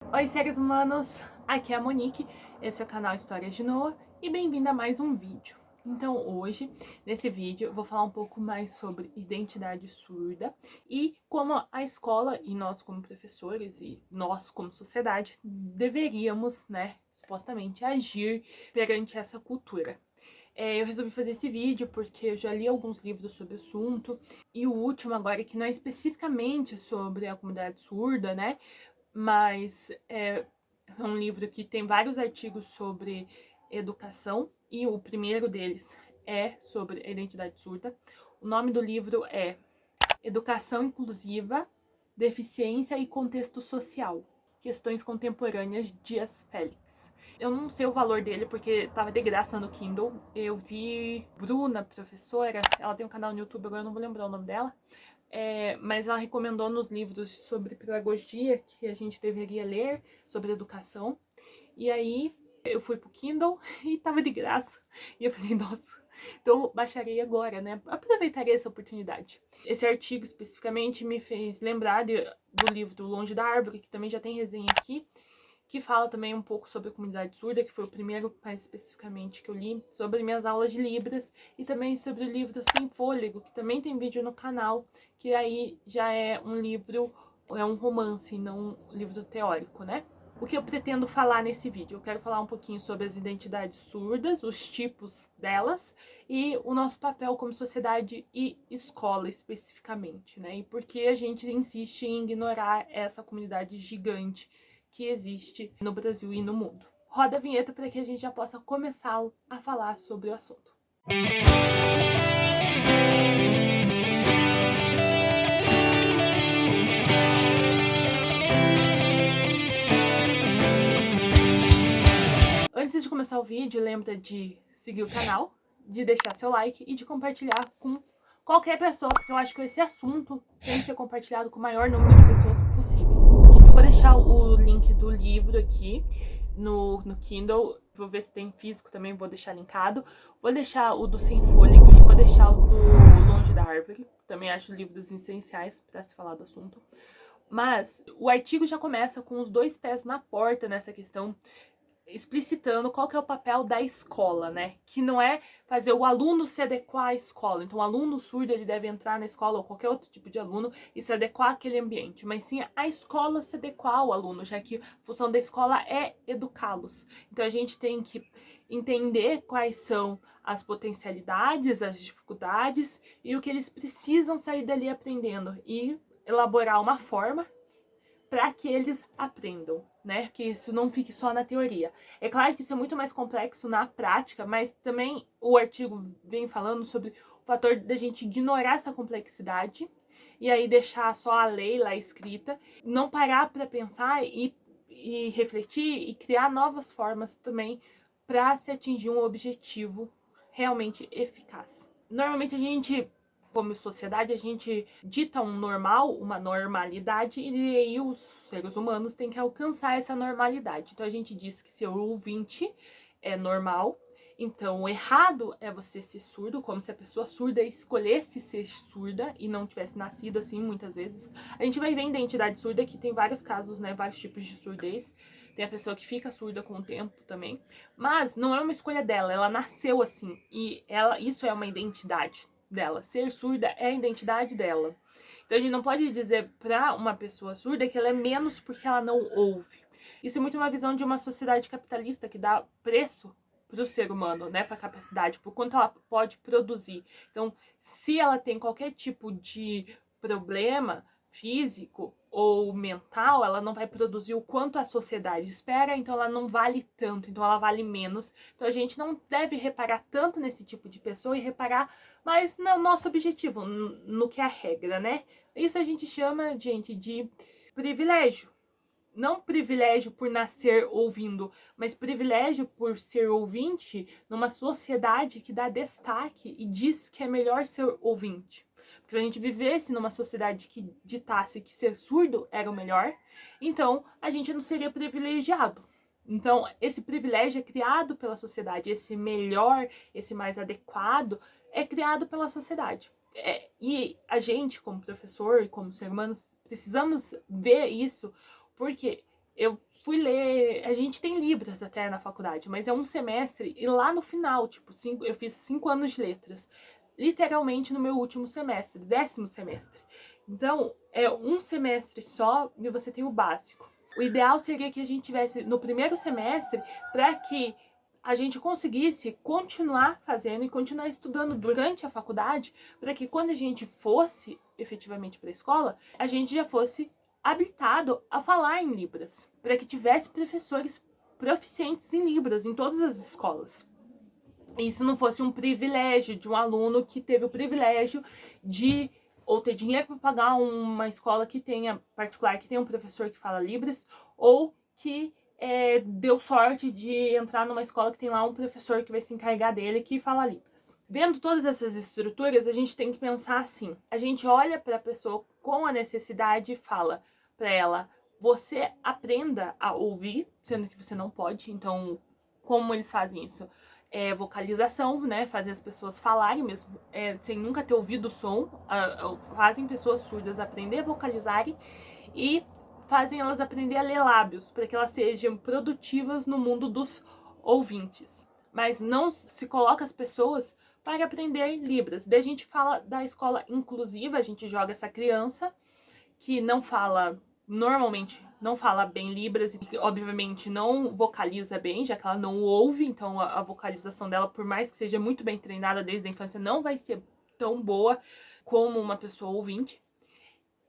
Oi, seres humanos! Aqui é a Monique, esse é o canal Histórias de Noah e bem-vindo a mais um vídeo. Então hoje, nesse vídeo, eu vou falar um pouco mais sobre identidade surda e como a escola e nós como professores e nós como sociedade deveríamos, supostamente agir perante essa cultura. Eu resolvi fazer esse vídeo porque eu já li alguns livros sobre o assunto e o último agora, que não é especificamente sobre a comunidade surda, mas é um livro que tem vários artigos sobre educação e o primeiro deles é sobre a identidade surda. O nome do livro é Educação Inclusiva, Deficiência e Contexto Social, Questões Contemporâneas, Dias Félix. Eu não sei o valor dele porque tava de graça no Kindle. Eu vi Bruna, professora, ela tem um canal no YouTube, agora eu não vou lembrar o nome dela, mas ela recomendou nos livros sobre pedagogia que a gente deveria ler, sobre educação. E aí eu fui pro Kindle e tava de graça. E eu falei, nossa, então eu baixarei agora, né? Aproveitarei essa oportunidade. Esse artigo especificamente me fez lembrar do livro Longe da Árvore, que também já tem resenha aqui, que fala também um pouco sobre a comunidade surda, que foi o primeiro, mais especificamente, que eu li, sobre minhas aulas de Libras, e também sobre o livro Sem Fôlego, que também tem vídeo no canal, que aí já é um livro, é um romance, não um livro teórico, né? O que eu pretendo falar nesse vídeo? Eu quero falar um pouquinho sobre as identidades surdas, os tipos delas, e o nosso papel como sociedade e escola especificamente, né? E por que a gente insiste em ignorar essa comunidade gigante que existe no Brasil e no mundo. Roda a vinheta para que a gente já possa começar a falar sobre o assunto. Antes de começar o vídeo, lembra de seguir o canal, de deixar seu like e de compartilhar com qualquer pessoa, porque eu acho que esse assunto tem que ser compartilhado com o maior número de pessoas possíveis. Eu vou deixar o link do livro aqui no Kindle, vou ver se tem físico também, vou deixar linkado. Vou deixar o do Sem Fôlego e vou deixar o do Longe da Árvore, também acho livros essenciais para se falar do assunto. Mas o artigo já começa com os dois pés na porta nessa questão, explicitando qual que é o papel da escola, né? Que não é fazer o aluno se adequar à escola. Então, o aluno surdo, ele deve entrar na escola, ou qualquer outro tipo de aluno, e se adequar àquele ambiente. Mas sim a escola se adequar ao aluno, já que a função da escola é educá-los. Então, a gente tem que entender quais são as potencialidades, as dificuldades, e o que eles precisam sair dali aprendendo. E elaborar uma forma para que eles aprendam, né? Que isso não fique só na teoria. É claro que isso é muito mais complexo na prática, mas também o artigo vem falando sobre o fator da gente ignorar essa complexidade e aí deixar só a lei lá escrita, não parar para pensar e refletir e criar novas formas também para se atingir um objetivo realmente eficaz. Normalmente a gente, como sociedade, a gente dita um normal, uma normalidade, e aí os seres humanos têm que alcançar essa normalidade. Então a gente diz que ser ouvinte é normal, então o errado é você ser surdo, como se a pessoa surda escolhesse ser surda e não tivesse nascido assim muitas vezes. A gente vai ver em identidade surda que tem vários casos, né, vários tipos de surdez. Tem a pessoa que fica surda com o tempo também, mas não é uma escolha dela, ela nasceu assim, e isso é uma identidade dela. Ser surda é a identidade dela. Então a gente não pode dizer para uma pessoa surda que ela é menos porque ela não ouve. Isso é muito uma visão de uma sociedade capitalista que dá preço para o ser humano, né, para a capacidade, por quanto ela pode produzir. Então, se ela tem qualquer tipo de problema físico ou mental, ela não vai produzir o quanto a sociedade espera, então ela não vale tanto, então ela vale menos. Então a gente não deve reparar tanto nesse tipo de pessoa e reparar mais no nosso objetivo, no que é a regra, né? Isso a gente chama, gente, de privilégio. Não privilégio por nascer ouvindo, mas privilégio por ser ouvinte numa sociedade que dá destaque e diz que é melhor ser ouvinte. Porque se a gente vivesse numa sociedade que ditasse que ser surdo era o melhor, então a gente não seria privilegiado. Então, esse privilégio é criado pela sociedade, esse melhor, esse mais adequado, é criado pela sociedade. E a gente, como professor e como ser humano, precisamos ver isso, porque eu fui ler, a gente tem Libras até na faculdade, mas é um semestre, e lá no final, tipo, eu fiz 5 anos de letras, literalmente no meu último semestre, 10º semestre. Então, é um semestre só e você tem o básico. O ideal seria que a gente tivesse no primeiro semestre para que a gente conseguisse continuar fazendo e continuar estudando durante a faculdade, para que quando a gente fosse efetivamente para a escola, a gente já fosse habilitado a falar em Libras, para que tivesse professores proficientes em Libras em todas as escolas. E isso não fosse um privilégio de um aluno que teve o privilégio de ou ter dinheiro para pagar uma escola que tenha particular, que tenha um professor que fala Libras, ou que deu sorte de entrar numa escola que tem lá um professor que vai se encarregar dele que fala Libras. Vendo todas essas estruturas, a gente tem que pensar assim, a gente olha para a pessoa com a necessidade e fala para ela, você aprenda a ouvir, sendo que você não pode, então como eles fazem isso? Vocalização, né? Fazer as pessoas falarem mesmo, sem nunca ter ouvido o som, fazem pessoas surdas aprender a vocalizarem e fazem elas aprender a ler lábios, para que elas sejam produtivas no mundo dos ouvintes. Mas não se coloca as pessoas para aprender Libras. Daí a gente fala da escola inclusiva, a gente joga essa criança que não fala, normalmente não fala bem Libras e obviamente não vocaliza bem, já que ela não ouve, então a vocalização dela, por mais que seja muito bem treinada desde a infância, não vai ser tão boa como uma pessoa ouvinte.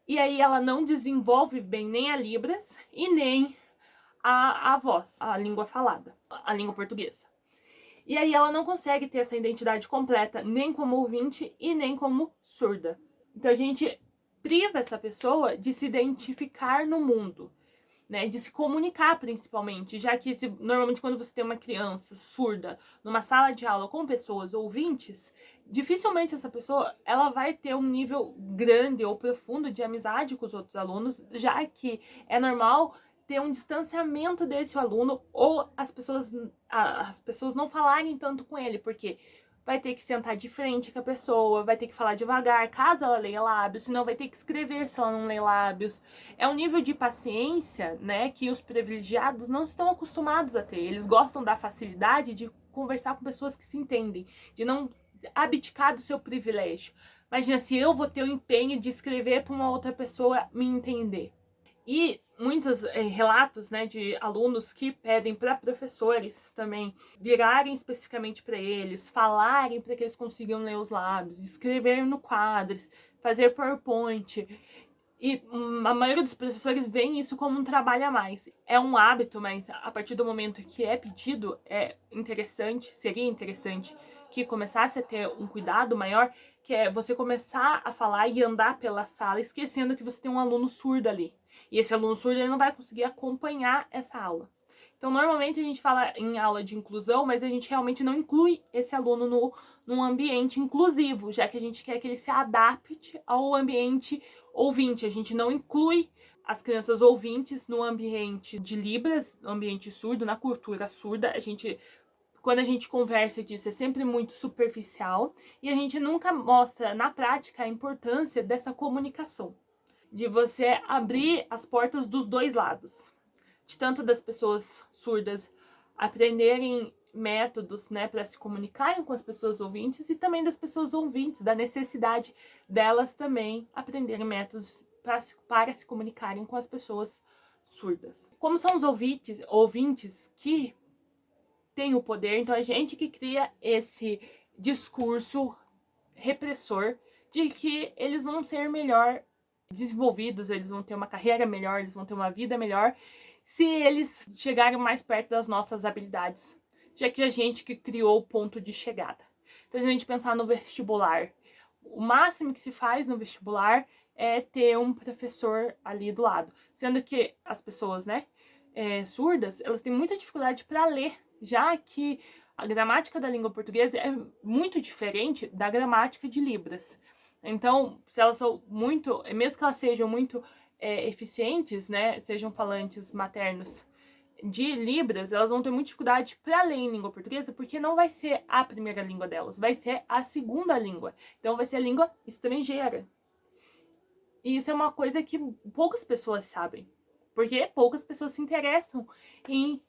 E aí ela não desenvolve bem nem a Libras e nem a voz, a língua falada, a língua portuguesa. E aí ela não consegue ter essa identidade completa, nem como ouvinte e nem como surda. Então a gente priva essa pessoa de se identificar no mundo, né, de se comunicar principalmente, já que normalmente quando você tem uma criança surda numa sala de aula com pessoas ouvintes, dificilmente essa pessoa ela vai ter um nível grande ou profundo de amizade com os outros alunos, já que é normal ter um distanciamento desse aluno ou as pessoas não falarem tanto com ele, porque vai ter que sentar de frente com a pessoa, vai ter que falar devagar, caso ela leia lábios, senão vai ter que escrever se ela não lê lábios. É um nível de paciência, né, que os privilegiados não estão acostumados a ter. Eles gostam da facilidade de conversar com pessoas que se entendem, de não abdicar do seu privilégio. Imagina se eu vou ter o empenho de escrever para uma outra pessoa me entender. E muitos relatos, né, de alunos que pedem para professores também virarem especificamente para eles, falarem para que eles consigam ler os lábios, escrever no quadro, fazer PowerPoint. E a maioria dos professores veem isso como um trabalho a mais. É um hábito, mas a partir do momento que é pedido, seria interessante que começasse a ter um cuidado maior, que é você começar a falar e andar pela sala, esquecendo que você tem um aluno surdo ali. E esse aluno surdo ele não vai conseguir acompanhar essa aula. Então, normalmente a gente fala em aula de inclusão, mas a gente realmente não inclui esse aluno num ambiente inclusivo, já que a gente quer que ele se adapte ao ambiente ouvinte. A gente não inclui as crianças ouvintes no ambiente de Libras, no ambiente surdo, na cultura surda. Quando a gente conversa disso, é sempre muito superficial e a gente nunca mostra na prática a importância dessa comunicação, de você abrir as portas dos dois lados, de tanto das pessoas surdas aprenderem métodos, né, para se comunicarem com as pessoas ouvintes e também das pessoas ouvintes, da necessidade delas também aprenderem métodos para se comunicarem com as pessoas surdas. Como são os ouvintes que têm o poder, então a gente que cria esse discurso repressor de que eles vão ser melhor desenvolvidos, eles vão ter uma carreira melhor, eles vão ter uma vida melhor se eles chegarem mais perto das nossas habilidades, já que a gente que criou o ponto de chegada. Então, se a gente pensar no vestibular, o máximo que se faz no vestibular é ter um professor ali do lado, sendo que as pessoas, né, surdas, elas têm muita dificuldade para ler, já que a gramática da língua portuguesa é muito diferente da gramática de Libras. Então, se elas são muito, mesmo que elas sejam muito eficientes, né, sejam falantes maternos de Libras, elas vão ter muita dificuldade para ler em língua portuguesa, porque não vai ser a primeira língua delas, vai ser a segunda língua. Então, vai ser a língua estrangeira. E isso é uma coisa que poucas pessoas sabem. Porque poucas pessoas se interessam em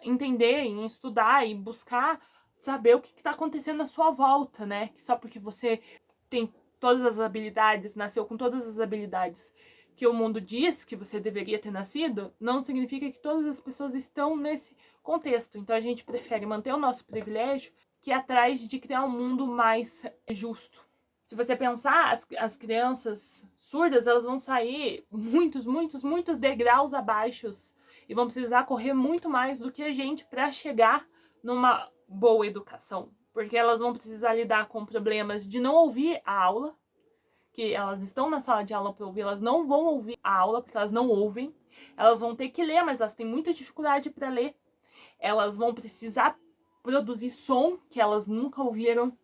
entender, em estudar e buscar saber o que está acontecendo à sua volta, né? Que só porque você tem todas as habilidades, nasceu com todas as habilidades que o mundo diz que você deveria ter nascido, não significa que todas as pessoas estão nesse contexto. Então a gente prefere manter o nosso privilégio que ir atrás de criar um mundo mais justo. Se você pensar, as crianças surdas, elas vão sair muitos degraus abaixo e vão precisar correr muito mais do que a gente para chegar numa boa educação. Porque elas vão precisar lidar com problemas de não ouvir a aula, que elas estão na sala de aula para ouvir, elas não vão ouvir a aula porque elas não ouvem. Elas vão ter que ler, mas elas têm muita dificuldade para ler. Elas vão precisar produzir som que elas nunca ouviram.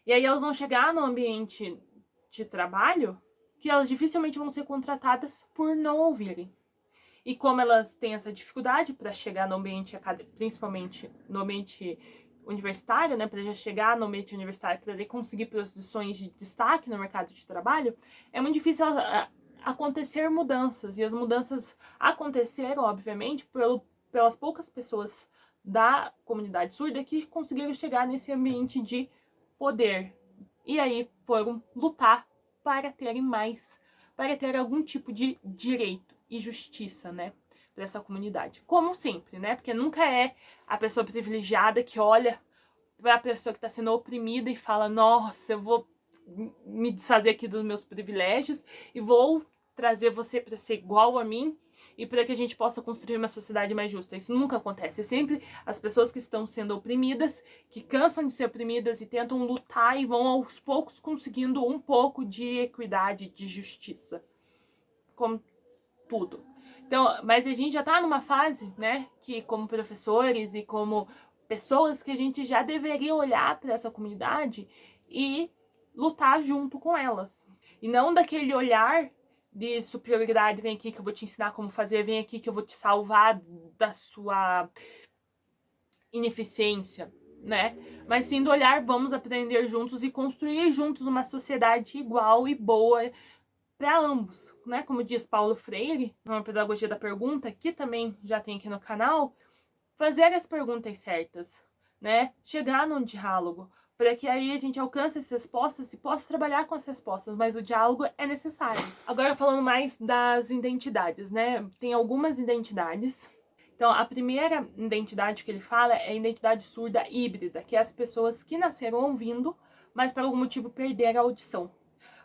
E aí elas vão chegar no ambiente de trabalho que elas dificilmente vão ser contratadas por não ouvirem. E como elas têm essa dificuldade para chegar no ambiente acadêmico, principalmente no ambiente universitário, né, para já chegar no ambiente universitário, para conseguir posições de destaque no mercado de trabalho, é muito difícil acontecer mudanças. E as mudanças aconteceram, obviamente, pelas poucas pessoas da comunidade surda que conseguiram chegar nesse ambiente de poder. E aí foram lutar para terem mais, para ter algum tipo de direito e justiça, né, para essa comunidade. Como sempre, né, porque nunca é a pessoa privilegiada que olha para a pessoa que está sendo oprimida e fala: nossa, eu vou me desfazer aqui dos meus privilégios e vou trazer você para ser igual a mim e para que a gente possa construir uma sociedade mais justa. Isso nunca acontece. É sempre as pessoas que estão sendo oprimidas, que cansam de ser oprimidas e tentam lutar e vão aos poucos conseguindo um pouco de equidade, de justiça. Como tudo. Então, mas a gente já tá numa fase, né, que como professores e como pessoas que a gente já deveria olhar para essa comunidade e lutar junto com elas. E não daquele olhar de superioridade: vem aqui que eu vou te ensinar como fazer, vem aqui que eu vou te salvar da sua ineficiência, né? Mas sim do olhar: vamos aprender juntos e construir juntos uma sociedade igual e boa para ambos, né? Como diz Paulo Freire, numa pedagogia da pergunta, que também já tem aqui no canal, fazer as perguntas certas, né? Chegar num diálogo, para que aí a gente alcance as respostas e possa trabalhar com as respostas, mas o diálogo é necessário. Agora falando mais das identidades, né? Tem algumas identidades. Então, a primeira identidade que ele fala é a identidade surda híbrida, que é as pessoas que nasceram ouvindo, mas por algum motivo perderam a audição.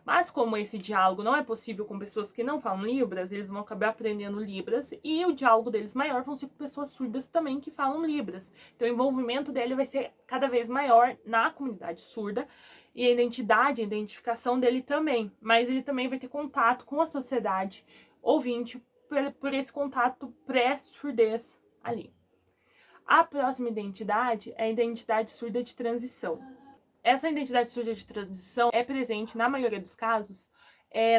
Mas como esse diálogo não é possível com pessoas que não falam Libras, eles vão acabar aprendendo Libras e o diálogo deles maior vão ser com pessoas surdas também que falam Libras. Então o envolvimento dele vai ser cada vez maior na comunidade surda e a identidade, a identificação dele também. Mas ele também vai ter contato com a sociedade ouvinte por esse contato pré-surdez ali. A próxima identidade é a identidade surda de transição. Essa identidade surda de transição é presente, na maioria dos casos,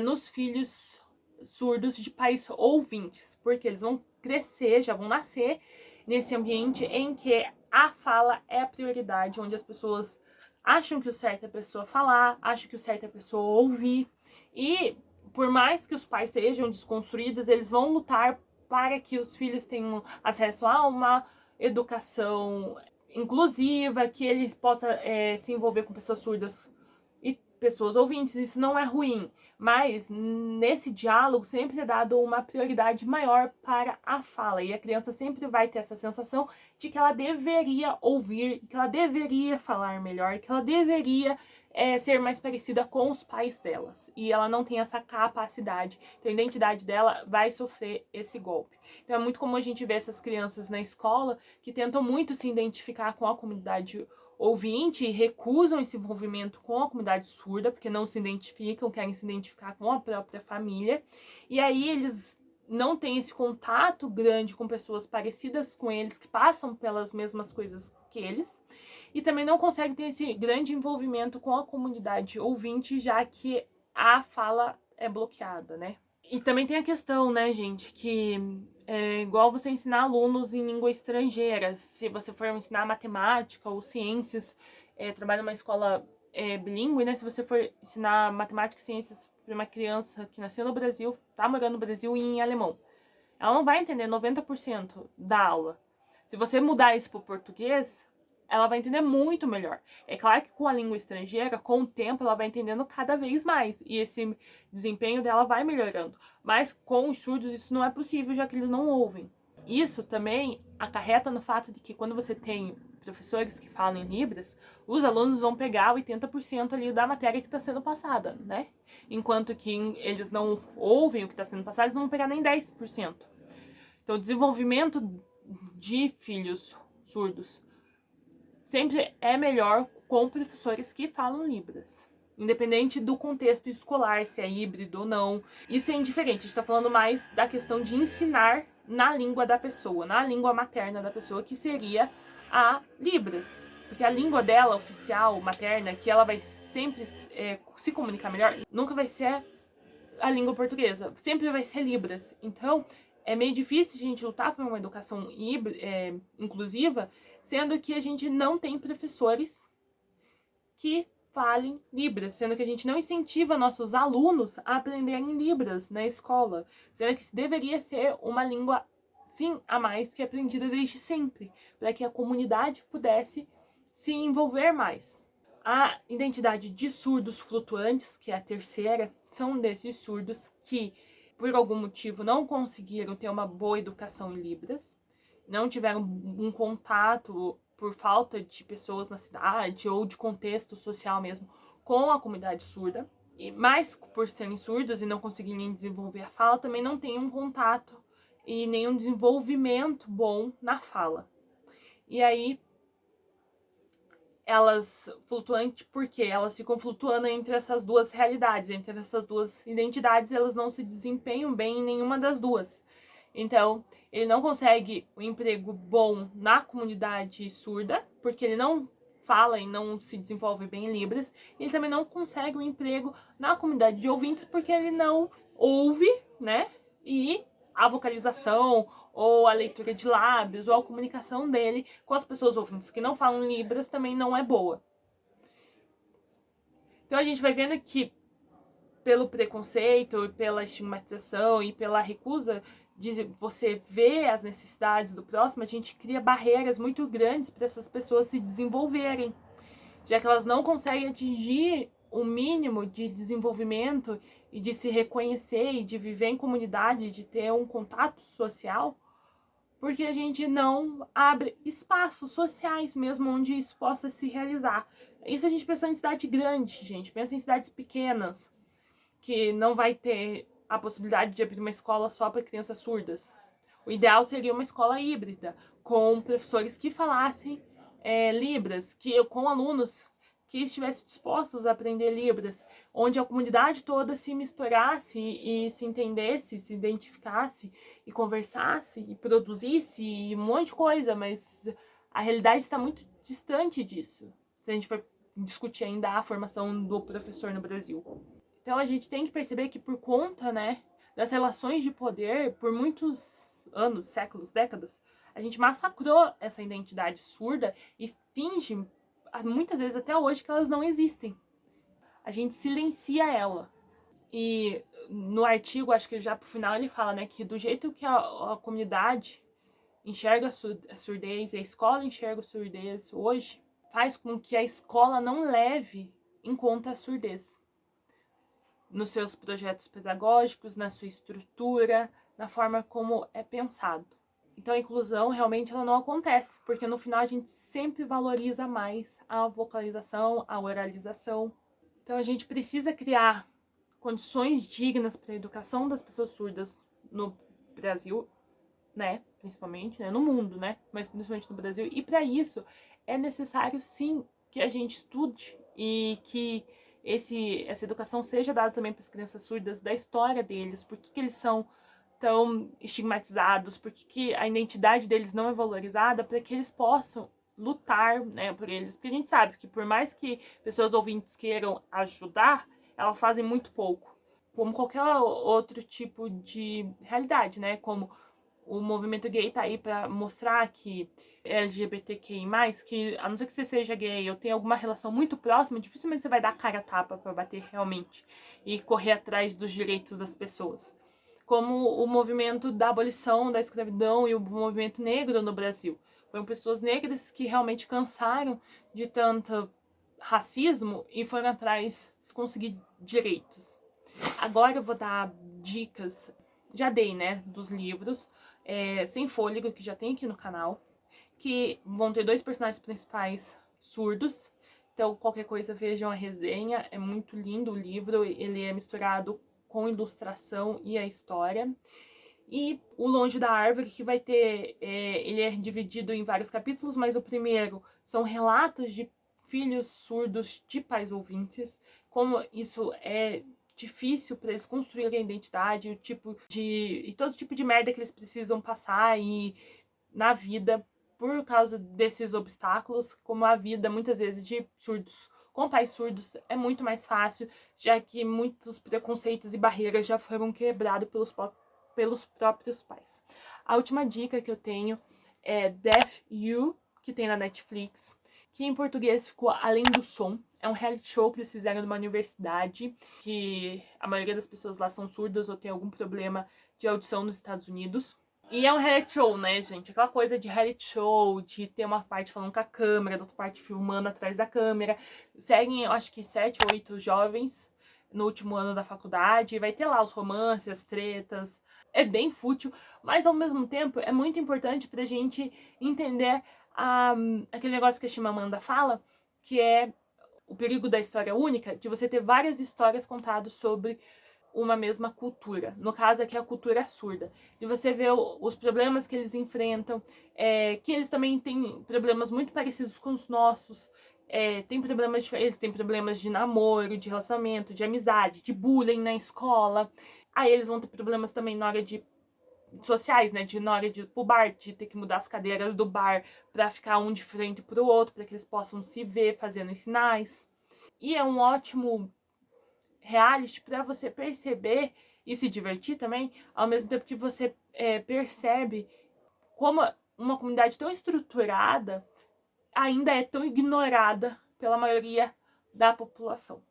nos filhos surdos de pais ouvintes, porque eles vão crescer, já vão nascer nesse ambiente em que a fala é a prioridade, onde as pessoas acham que o certo é a pessoa falar, acham que o certo é a pessoa ouvir, e por mais que os pais sejam desconstruídos, eles vão lutar para que os filhos tenham acesso a uma educação inclusiva, que ele possa se envolver com pessoas surdas e pessoas ouvintes. Isso não é ruim, mas nesse diálogo sempre é dado uma prioridade maior para a fala, e a criança sempre vai ter essa sensação de que ela deveria ouvir, que ela deveria falar melhor, que ela deveria ser mais parecida com os pais delas, e ela não tem essa capacidade. Então a identidade dela vai sofrer esse golpe. Então é muito comum a gente ver essas crianças na escola que tentam muito se identificar com a comunidade ouvinte e recusam esse envolvimento com a comunidade surda, porque não se identificam, querem se identificar com a própria família, e aí eles não têm esse contato grande com pessoas parecidas com eles, que passam pelas mesmas coisas que eles, e também não conseguem ter esse grande envolvimento com a comunidade ouvinte, já que a fala é bloqueada, né? E também tem a questão, né, gente, que é igual você ensinar alunos em língua estrangeira. Se você for ensinar matemática ou ciências, trabalha numa escola bilíngue, né? Se você for ensinar matemática e ciências para uma criança que nasceu no Brasil, tá morando no Brasil, em alemão. ela não vai entender 90% da aula. Se você mudar isso para o português, ela vai entender muito melhor. É claro que com a língua estrangeira, com o tempo, ela vai entendendo cada vez mais. E esse desempenho dela vai melhorando. Mas com os surdos isso não é possível, já que eles não ouvem. Isso também acarreta no fato de que quando você tem professores que falam em Libras, os alunos vão pegar 80% ali da matéria que está sendo passada, né? Enquanto que eles não ouvem o que está sendo passado, eles não vão pegar nem 10%. Então, o desenvolvimento de filhos surdos sempre é melhor com professores que falam Libras. Independente do contexto escolar, se é híbrido ou não. Isso é indiferente, a gente está falando mais da questão de ensinar na língua da pessoa, na língua materna da pessoa, que seria a Libras. Porque a língua dela, oficial, materna, que ela vai sempre se comunicar melhor, nunca vai ser a língua portuguesa, sempre vai ser Libras. Então, é meio difícil a gente lutar por uma educação inclusiva, sendo que a gente não tem professores que falem Libras, sendo que a gente não incentiva nossos alunos a aprenderem Libras na escola, sendo que deveria ser uma língua, sim, a mais que aprendida desde sempre, para que a comunidade pudesse se envolver mais. A identidade de surdos flutuantes, que é a terceira, são desses surdos que, por algum motivo, não conseguiram ter uma boa educação em Libras, não tiveram um contato por falta de pessoas na cidade ou de contexto social mesmo com a comunidade surda, e mais por serem surdos e não conseguirem desenvolver a fala, também não têm um contato e nenhum desenvolvimento bom na fala. E aí, elas flutuantes, porque elas ficam flutuando entre essas duas realidades, entre essas duas identidades, elas não se desempenham bem em nenhuma das duas. Então, ele não consegue um emprego bom na comunidade surda, porque ele não fala e não se desenvolve bem em Libras. Ele também não consegue um emprego na comunidade de ouvintes, porque ele não ouve, né? E a vocalização, ou a leitura de lábios, ou a comunicação dele com as pessoas ouvintes que não falam Libras também não é boa. Então a gente vai vendo que, pelo preconceito, pela estigmatização e pela recusa de você ver as necessidades do próximo, a gente cria barreiras muito grandes para essas pessoas se desenvolverem, já que elas não conseguem atingir o mínimo de desenvolvimento e de se reconhecer e de viver em comunidade, de ter um contato social, porque a gente não abre espaços sociais mesmo onde isso possa se realizar. Isso a gente pensa em cidade grande, gente, pensa em cidades pequenas, que não vai ter a possibilidade de abrir uma escola só para crianças surdas. O ideal seria uma escola híbrida, com professores que falassem Libras, com alunos que estivessem dispostos a aprender Libras, onde a comunidade toda se misturasse e se entendesse, se identificasse e conversasse e produzisse e um monte de coisa, mas a realidade está muito distante disso, se a gente for discutir ainda a formação do professor no Brasil. Então a gente tem que perceber que por conta, né, das relações de poder, por muitos anos, séculos, décadas, a gente massacrou essa identidade surda e finge, muitas vezes até hoje, que elas não existem. A gente silencia ela. E no artigo, acho que já pro final ele fala, né, que do jeito que a comunidade enxerga a surdez e a escola enxerga a surdez hoje, faz com que a escola não leve em conta a surdez nos seus projetos pedagógicos, na sua estrutura, na forma como é pensado. Então a inclusão realmente ela não acontece, porque no final a gente sempre valoriza mais a vocalização, a oralização. Então a gente precisa criar condições dignas para a educação das pessoas surdas no Brasil, né, principalmente, né, no mundo, né, mas principalmente no Brasil. E para isso é necessário sim que a gente estude e que essa educação seja dada também para as crianças surdas, da história deles, por que eles são tão estigmatizados, por que a identidade deles não é valorizada, para que eles possam lutar, né, por eles. Porque a gente sabe que por mais que pessoas ouvintes queiram ajudar, elas fazem muito pouco, como qualquer outro tipo de realidade, né, como o movimento gay tá aí para mostrar que LGBTQI+, que a não ser que você seja gay ou tenha alguma relação muito próxima, dificilmente você vai dar cara a tapa para bater realmente e correr atrás dos direitos das pessoas. como o movimento da abolição da escravidão e o movimento negro no Brasil. Foram pessoas negras que realmente cansaram de tanto racismo e foram atrás de conseguir direitos. Agora eu vou dar dicas, já dei, né, dos livros Sem Fôlego, que já tem aqui no canal, que vão ter 2 personagens principais surdos. Então, qualquer coisa, vejam a resenha. É muito lindo o livro, ele é misturado com ilustração e a história. E O Longe da Árvore, que vai ter... ele é dividido em vários capítulos, mas o primeiro são relatos de filhos surdos de pais ouvintes, como isso é difícil para eles construírem a identidade, e todo tipo de merda que eles precisam passar na vida por causa desses obstáculos, como a vida muitas vezes de surdos com pais surdos é muito mais fácil, já que muitos preconceitos e barreiras já foram quebrados pelos próprios pais. A última dica que eu tenho é Deaf You, que tem na Netflix, que em português ficou Além do Som. É um reality show que eles fizeram numa universidade, que a maioria das pessoas lá são surdas ou tem algum problema de audição nos Estados Unidos. E é um reality show, né, gente? Aquela coisa de reality show, de ter uma parte falando com a câmera, outra parte filmando atrás da câmera. Seguem, eu acho que 7 ou 8 jovens no último ano da faculdade. Vai ter lá os romances, as tretas. É bem fútil, mas ao mesmo tempo é muito importante pra gente entender aquele negócio que a Chimamanda fala, que é o perigo da história única, de você ter várias histórias contadas sobre uma mesma cultura. No caso aqui, a cultura surda. De você ver os problemas que eles enfrentam, que eles também têm problemas muito parecidos com os nossos. Eles têm problemas de namoro, de relacionamento, de amizade, de bullying na escola. Aí eles vão ter problemas também na hora de sociais, né, na hora de ir pro bar, de ter que mudar as cadeiras do bar pra ficar um de frente pro outro, para que eles possam se ver fazendo os sinais. E é um ótimo reality para você perceber e se divertir também, ao mesmo tempo que você percebe como uma comunidade tão estruturada ainda é tão ignorada pela maioria da população.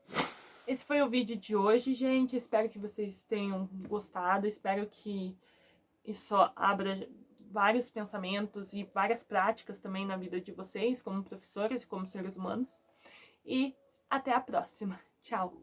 Esse foi o vídeo de hoje, gente. Espero que vocês tenham gostado. Espero que isso abra vários pensamentos e várias práticas também na vida de vocês, como professores e como seres humanos. E até a próxima. Tchau!